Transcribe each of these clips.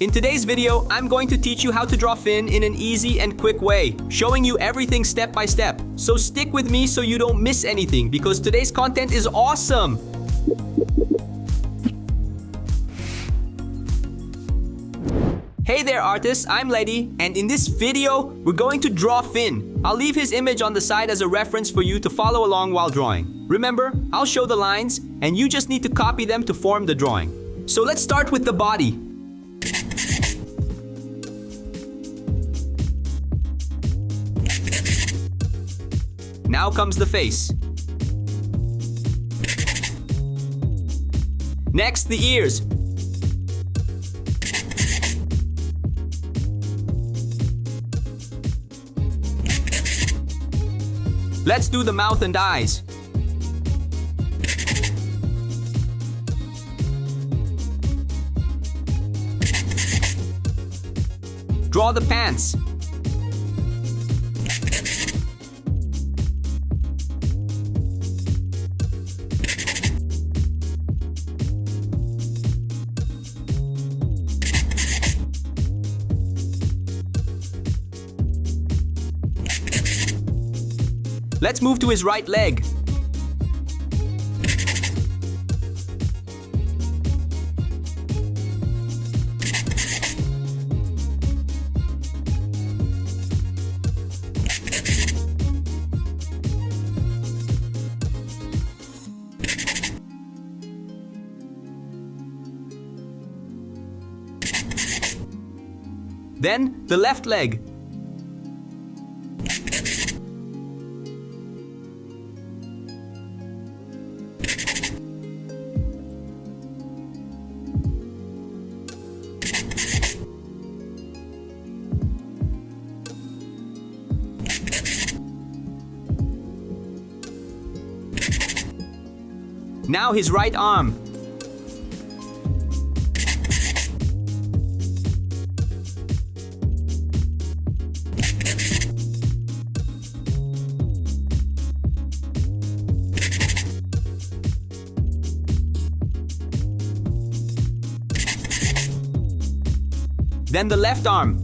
In today's video, I'm going to teach you how to draw Finn in an easy and quick way, showing you everything step by step. So stick with me so you don't miss anything because today's content is awesome! Hey there artists, I'm Ledy, and in this video, we're going to draw Finn. I'll leave his image on the side as a reference for you to follow along while drawing. Remember, I'll show the lines, and you just need to copy them to form the drawing. So let's start with the body. Now comes the face. Next, the ears. Let's do the mouth and eyes. Draw the pants. Let's move to his right leg. Then the left leg. Now his right arm. Then the left arm.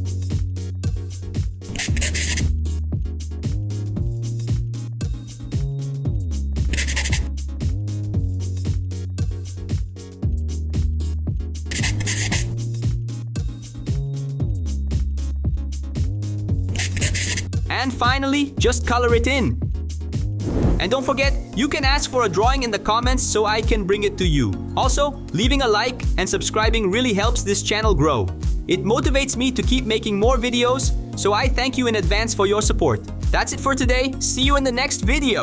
And finally, just color it in. And don't forget, you can ask for a drawing in the comments so I can bring it to you. Also, leaving a like and subscribing really helps this channel grow. It motivates me to keep making more videos, so I thank you in advance for your support. That's it for today. See you in the next video.